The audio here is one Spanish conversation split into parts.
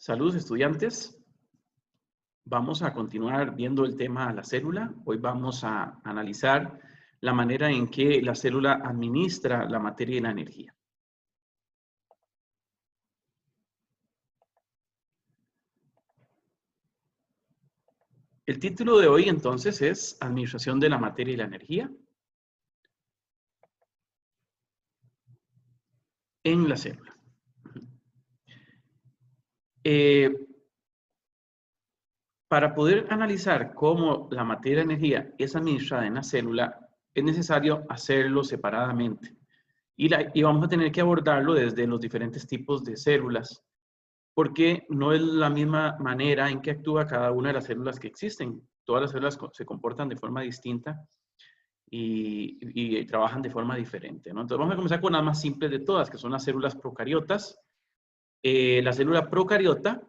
Saludos, estudiantes. Vamos a continuar viendo el tema de la célula. Hoy vamos a analizar la manera en que la célula administra la materia y la energía. El título de hoy entonces es Administración de la materia y la energía en la célula. Para poder analizar cómo la materia y la energía es administrada en la célula, es necesario hacerlo separadamente. Y vamos a tener que abordarlo desde los diferentes tipos de células, porque no es la misma manera en que actúa cada una de las células que existen. Todas las células se comportan de forma distinta y trabajan de forma diferente, ¿no? Entonces vamos a comenzar con las más simples de todas, que son las células procariotas. La célula procariota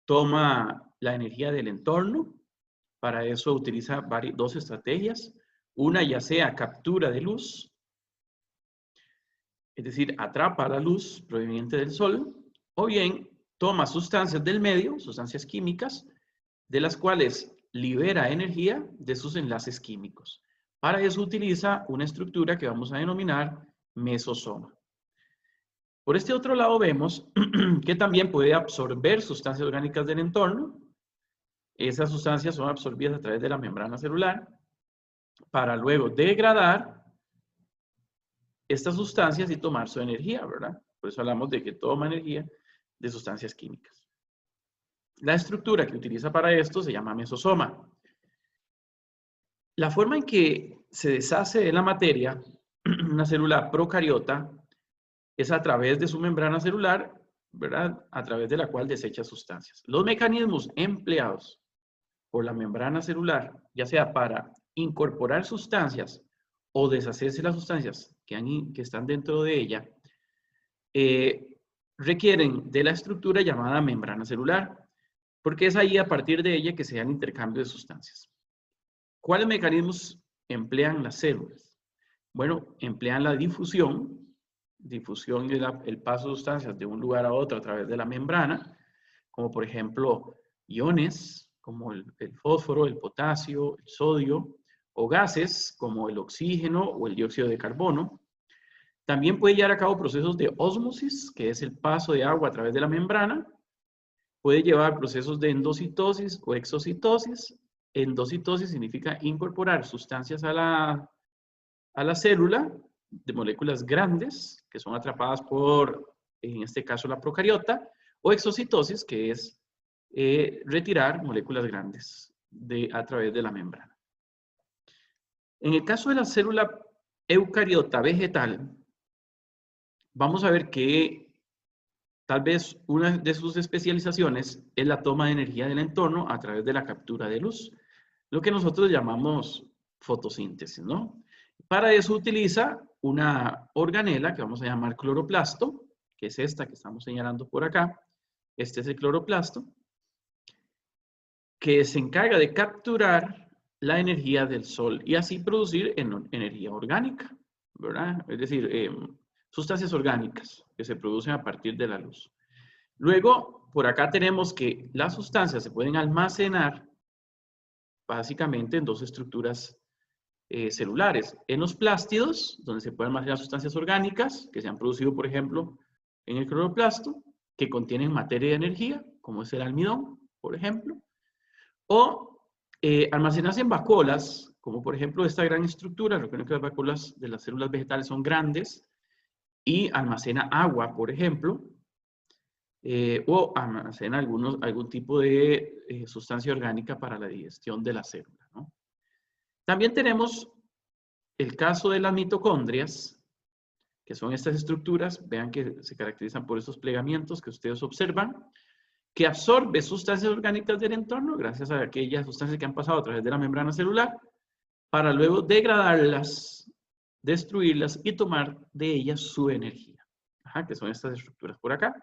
toma la energía del entorno. Para eso utiliza dos estrategias. Una ya sea captura de luz, es decir, atrapa la luz proveniente del sol, o bien toma sustancias del medio, sustancias químicas, de las cuales libera energía de sus enlaces químicos. Para eso utiliza una estructura que vamos a denominar mesosoma. Por este otro lado vemos que también puede absorber sustancias orgánicas del entorno. Esas sustancias son absorbidas a través de la membrana celular para luego degradar estas sustancias y tomar su energía, ¿verdad? Por eso hablamos de que toma energía de sustancias químicas. La estructura que utiliza para esto se llama mesosoma. La forma en que se deshace de la materia, una célula procariota, es a través de su membrana celular, ¿verdad? A través de la cual desecha sustancias. Los mecanismos empleados por la membrana celular, ya sea para incorporar sustancias o deshacerse de las sustancias que están dentro de ella, requieren de la estructura llamada membrana celular, porque es ahí a partir de ella que se dan intercambio de sustancias. ¿Cuáles mecanismos emplean las células? Bueno, emplean la difusión. Difusión es el paso de sustancias de un lugar a otro a través de la membrana, como por ejemplo iones, como el fósforo, el potasio, el sodio, o gases como el oxígeno o el dióxido de carbono. También puede llevar a cabo procesos de ósmosis, que es el paso de agua a través de la membrana. Puede llevar procesos de endocitosis o exocitosis. Endocitosis significa incorporar sustancias a la célula de moléculas grandes, que son atrapadas por, en este caso, la procariota, o exocitosis, que es retirar moléculas grandes a través de la membrana. En el caso de la célula eucariota vegetal, vamos a ver que tal vez una de sus especializaciones es la toma de energía del entorno a través de la captura de luz, lo que nosotros llamamos fotosíntesis, ¿no? Para eso utiliza una organela que vamos a llamar cloroplasto, que es esta que estamos señalando por acá. Este es el cloroplasto, que se encarga de capturar la energía del sol y así producir energía orgánica, ¿verdad? Es decir, sustancias orgánicas que se producen a partir de la luz. Luego, por acá tenemos que las sustancias se pueden almacenar básicamente en dos estructuras celulares. En los plástidos, donde se pueden almacenar sustancias orgánicas que se han producido, por ejemplo, en el cloroplasto, que contienen materia de energía, como es el almidón, por ejemplo. O almacenarse en vacuolas, como por ejemplo esta gran estructura. Recuerden que las vacuolas de las células vegetales son grandes y almacena agua, por ejemplo, o almacena algún tipo de sustancia orgánica para la digestión de la célula, ¿no? También tenemos el caso de las mitocondrias, que son estas estructuras, vean que se caracterizan por estos plegamientos que ustedes observan, que absorbe sustancias orgánicas del entorno gracias a aquellas sustancias que han pasado a través de la membrana celular, para luego degradarlas, destruirlas y tomar de ellas su energía. Ajá, que son estas estructuras por acá.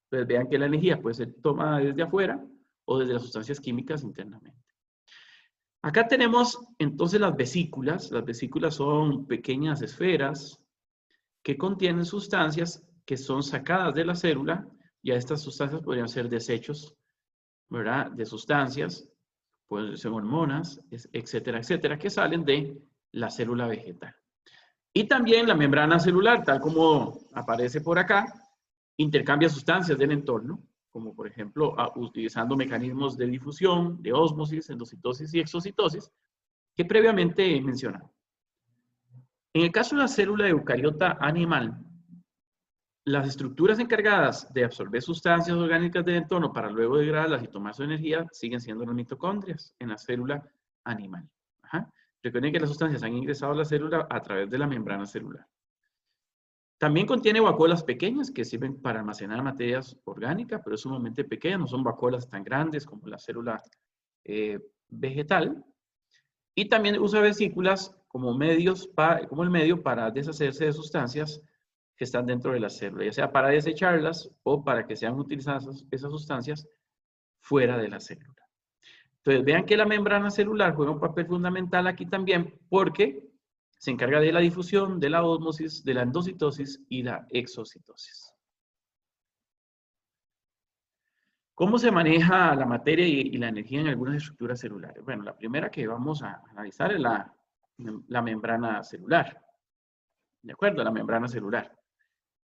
Entonces vean que la energía puede ser tomada desde afuera o desde las sustancias químicas internamente. Acá tenemos entonces las vesículas. Las vesículas son pequeñas esferas que contienen sustancias que son sacadas de la célula y a estas sustancias podrían ser desechos, ¿verdad? De sustancias, pueden ser hormonas, etcétera, etcétera, que salen de la célula vegetal. Y también la membrana celular, tal como aparece por acá, intercambia sustancias del entorno, como por ejemplo utilizando mecanismos de difusión, de ósmosis, endocitosis y exocitosis, que previamente he mencionado. En el caso de la célula eucariota animal, las estructuras encargadas de absorber sustancias orgánicas del entorno para luego degradarlas y tomar su energía siguen siendo las mitocondrias en la célula animal. Ajá. Recuerden que las sustancias han ingresado a la célula a través de la membrana celular. También contiene vacuolas pequeñas que sirven para almacenar materias orgánicas, pero es sumamente pequeñas, no son vacuolas tan grandes como la célula vegetal. Y también usa vesículas como el medio para deshacerse de sustancias que están dentro de la célula, ya sea para desecharlas o para que sean utilizadas esas sustancias fuera de la célula. Entonces, vean que la membrana celular juega un papel fundamental aquí también porque se encarga de la difusión, de la ósmosis, de la endocitosis y la exocitosis. ¿Cómo se maneja la materia y la energía en algunas estructuras celulares? Bueno, la primera que vamos a analizar es la membrana celular. ¿De acuerdo? La membrana celular.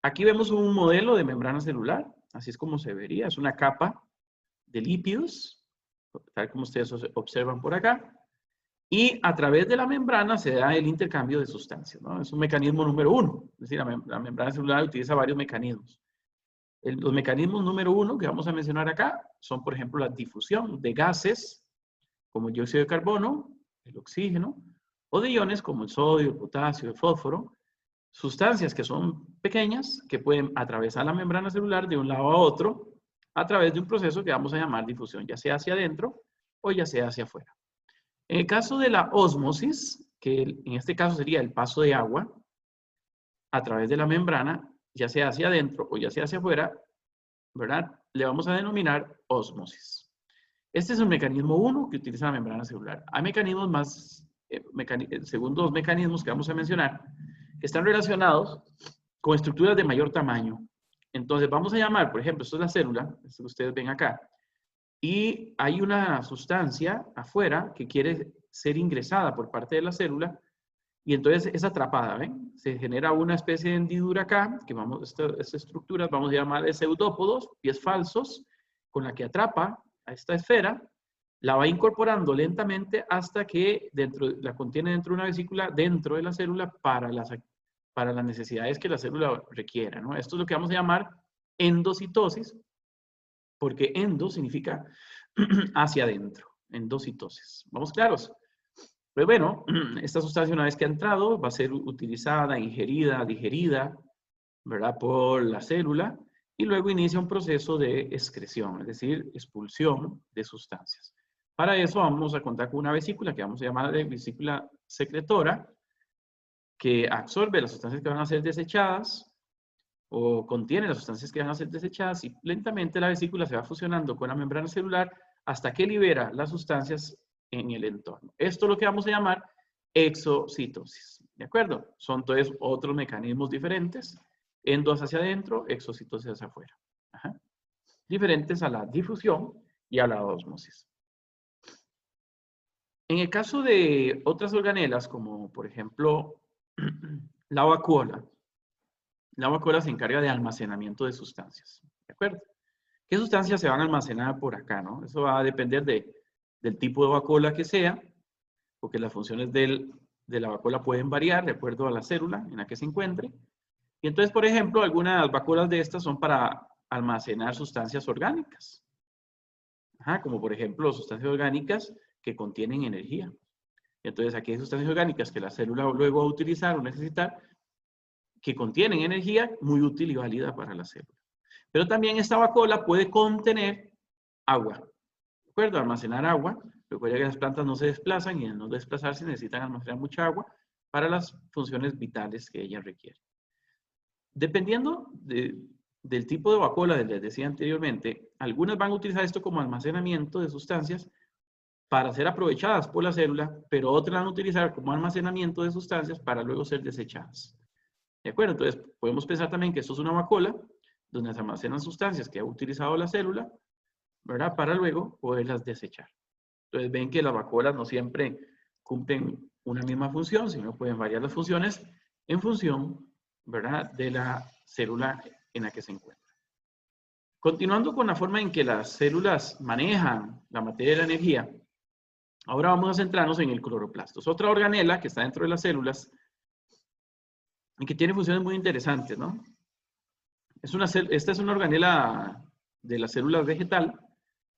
Aquí vemos un modelo de membrana celular, así es como se vería, es una capa de lípidos, tal como ustedes observan por acá, y a través de la membrana se da el intercambio de sustancias, ¿no? Es un mecanismo número uno, es decir, la membrana celular utiliza varios mecanismos. Los mecanismos número uno que vamos a mencionar acá son, por ejemplo, la difusión de gases, como el dióxido de carbono, el oxígeno, o de iones como el sodio, el potasio, el fósforo, sustancias que son pequeñas, que pueden atravesar la membrana celular de un lado a otro a través de un proceso que vamos a llamar difusión, ya sea hacia adentro o ya sea hacia afuera. En el caso de la ósmosis, que en este caso sería el paso de agua a través de la membrana, ya sea hacia adentro o ya sea hacia afuera, ¿verdad? Le vamos a denominar ósmosis. Este es el mecanismo 1 que utiliza la membrana celular. Hay mecanismos más, segundos mecanismos que vamos a mencionar, que están relacionados con estructuras de mayor tamaño. Entonces vamos a llamar, por ejemplo, esto es la célula, esto que ustedes ven acá, y hay una sustancia afuera que quiere ser ingresada por parte de la célula, y entonces es atrapada, ¿ven? Se genera una especie de hendidura acá, que estas estructuras vamos a llamarle pseudópodos, pies falsos, con la que atrapa a esta esfera, la va incorporando lentamente hasta que la contiene dentro de una vesícula, dentro de la célula, para las necesidades que la célula requiera, ¿no? Esto es lo que vamos a llamar endocitosis, porque endo significa hacia adentro, endocitosis. ¿Vamos claros? Pues bueno, esta sustancia una vez que ha entrado va a ser utilizada, ingerida, digerida, ¿verdad? Por la célula y luego inicia un proceso de excreción, es decir, expulsión de sustancias. Para eso vamos a contar con una vesícula que vamos a llamar de vesícula secretora, que absorbe las sustancias que van a ser desechadas o contiene las sustancias que van a ser desechadas y lentamente la vesícula se va fusionando con la membrana celular hasta que libera las sustancias en el entorno. Esto es lo que vamos a llamar exocitosis. ¿De acuerdo? Son entonces otros mecanismos diferentes. Endos hacia adentro, exocitosis hacia afuera. Ajá. Diferentes a la difusión y a la ósmosis. En el caso de otras organelas, como por ejemplo la vacuola se encarga de almacenamiento de sustancias. ¿De acuerdo? ¿Qué sustancias se van a almacenar por acá, no? Eso va a depender del tipo de vacuola que sea, porque las funciones de la vacuola pueden variar de acuerdo a la célula en la que se encuentre. Y entonces, por ejemplo, algunas vacuolas de estas son para almacenar sustancias orgánicas. Ajá, como por ejemplo sustancias orgánicas que contienen energía. Entonces, aquí hay sustancias orgánicas que la célula luego va a utilizar o necesitar, que contienen energía muy útil y válida para la célula. Pero también esta vacuola puede contener agua. ¿De acuerdo? Almacenar agua. Recuerda que las plantas no se desplazan y al no desplazarse necesitan almacenar mucha agua para las funciones vitales que ellas requieren. Dependiendo del tipo de vacuola, les decía anteriormente, algunas van a utilizar esto como almacenamiento de sustancias para ser aprovechadas por la célula, pero otras van a utilizar como almacenamiento de sustancias para luego ser desechadas. ¿De acuerdo? Entonces, podemos pensar también que esto es una vacuola donde se almacenan sustancias que ha utilizado la célula, ¿verdad? Para luego poderlas desechar. Entonces ven que las vacuolas no siempre cumplen una misma función, sino pueden variar las funciones en función, ¿verdad?, de la célula en la que se encuentra. Continuando con la forma en que las células manejan la materia y la energía, ahora vamos a centrarnos en el cloroplasto. Es otra organela que está dentro de las células y que tiene funciones muy interesantes, ¿no? Esta es una organela de la célula vegetal.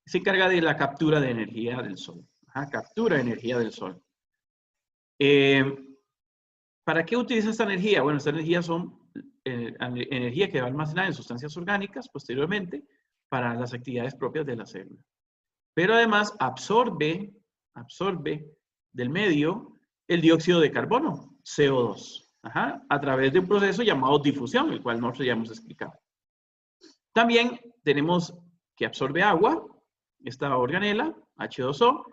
Se encarga de la captura de energía del sol. Ajá, captura energía del sol. ¿Para qué utiliza esta energía? Bueno, esta energía son energía que va almacenada en sustancias orgánicas posteriormente para las actividades propias de la célula. Pero además absorbe del medio el dióxido de carbono, CO2, a través de un proceso llamado difusión, el cual nosotros ya hemos explicado. También tenemos que absorbe agua, esta organela, H2O,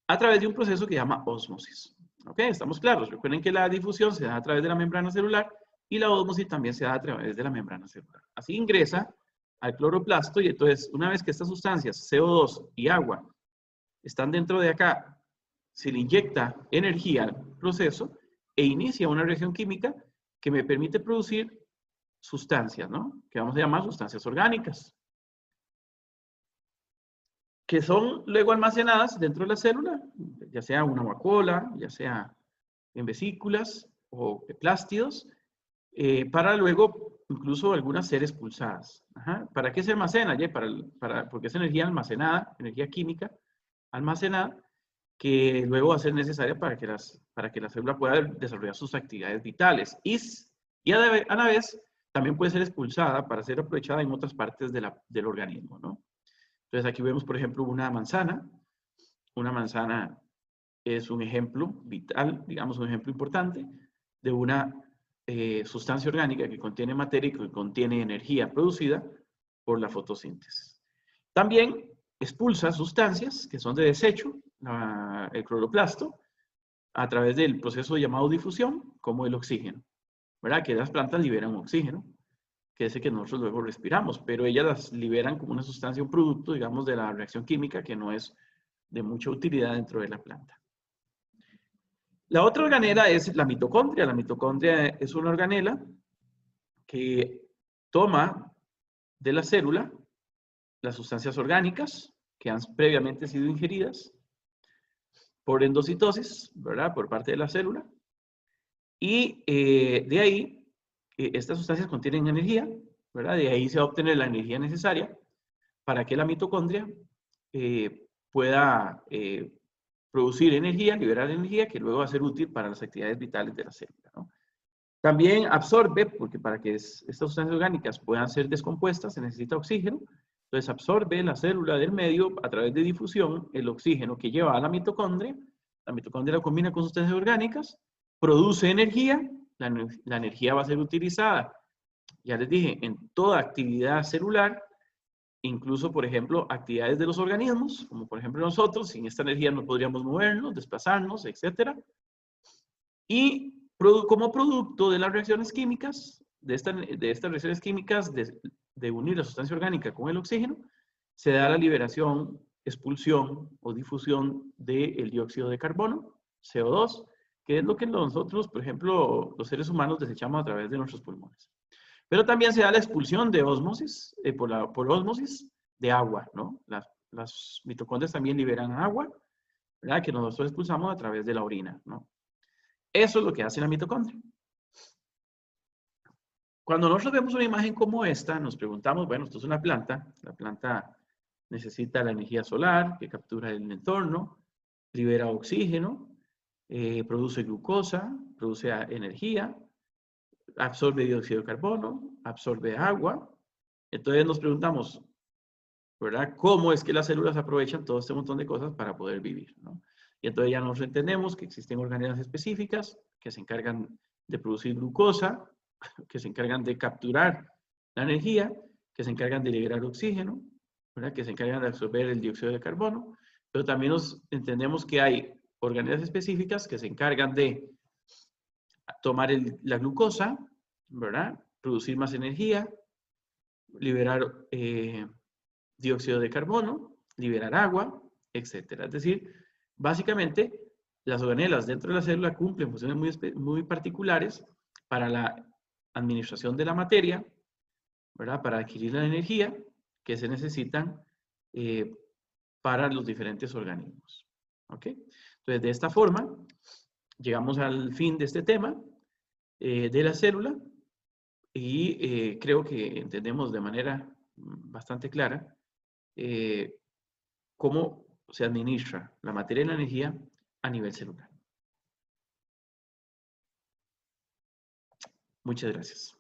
a través de un proceso que se llama ósmosis. ¿Ok? Estamos claros. Recuerden que la difusión se da a través de la membrana celular y la ósmosis también se da a través de la membrana celular. Así ingresa al cloroplasto y entonces una vez que estas sustancias, CO2 y agua, están dentro de acá, se le inyecta energía al proceso e inicia una reacción química que me permite producir sustancias, ¿no? Que vamos a llamar sustancias orgánicas, que son luego almacenadas dentro de la célula, ya sea una vacuola, ya sea en vesículas o plástidos, para luego incluso algunas ser expulsadas. ¿Para qué se almacena? Porque es energía almacenada, energía química almacenada, que luego va a ser necesaria para que la célula pueda desarrollar sus actividades vitales. Y a la vez también puede ser expulsada para ser aprovechada en otras partes del organismo, ¿no? Entonces aquí vemos, por ejemplo, una manzana. Una manzana es un ejemplo vital, digamos un ejemplo importante, de una sustancia orgánica que contiene materia y que contiene energía producida por la fotosíntesis. También expulsa sustancias que son de desecho, el cloroplasto, a través del proceso llamado difusión, como el oxígeno, ¿verdad? Que las plantas liberan oxígeno, que es el que nosotros luego respiramos, pero ellas las liberan como una sustancia, un producto, digamos, de la reacción química que no es de mucha utilidad dentro de la planta. La otra organela es la mitocondria. La mitocondria es una organela que toma de la célula las sustancias orgánicas que han previamente sido ingeridas por endocitosis, ¿verdad? Por parte de la célula. Y de ahí, estas sustancias contienen energía, ¿verdad? De ahí se va a obtener la energía necesaria para que la mitocondria pueda producir energía, liberar energía, que luego va a ser útil para las actividades vitales de la célula, ¿no? También absorbe, porque para que estas sustancias orgánicas puedan ser descompuestas se necesita oxígeno. Entonces absorbe la célula del medio a través de difusión el oxígeno que lleva a la mitocondria. La mitocondria lo combina con sustancias orgánicas, produce energía, la energía va a ser utilizada, ya les dije, en toda actividad celular, incluso, por ejemplo, actividades de los organismos, como por ejemplo nosotros, sin esta energía no podríamos movernos, desplazarnos, etc. Y como producto de las reacciones químicas, de estas reacciones químicas de unir la sustancia orgánica con el oxígeno, se da la liberación, expulsión o difusión del dióxido de carbono, CO2, que es lo que nosotros, por ejemplo, los seres humanos desechamos a través de nuestros pulmones. Pero también se da la expulsión de ósmosis, por ósmosis de agua, ¿no? Las mitocondrias también liberan agua, ¿verdad? Que nosotros expulsamos a través de la orina, ¿no? Eso es lo que hace la mitocondria. Cuando nosotros vemos una imagen como esta, nos preguntamos, bueno, esto es una planta, la planta necesita la energía solar que captura el entorno, libera oxígeno, produce glucosa, produce energía, absorbe dióxido de carbono, absorbe agua. Entonces nos preguntamos, ¿verdad? ¿Cómo es que las células aprovechan todo este montón de cosas para poder vivir, ¿no? Y entonces ya nos entendemos que existen organelas específicas que se encargan de producir glucosa, que se encargan de capturar la energía, que se encargan de liberar oxígeno, ¿verdad? Que se encargan de absorber el dióxido de carbono, pero también nos entendemos que hay organelas específicas que se encargan de tomar la glucosa, ¿verdad? Producir más energía, liberar dióxido de carbono, liberar agua, etc. Es decir, básicamente, las organelas dentro de la célula cumplen funciones muy particulares para la administración de la materia, ¿verdad? Para adquirir la energía que se necesitan para los diferentes organismos. ¿Ok? Entonces, de esta forma, llegamos al fin de este tema de la célula y creo que entendemos de manera bastante clara cómo se administra la materia y la energía a nivel celular. Muchas gracias.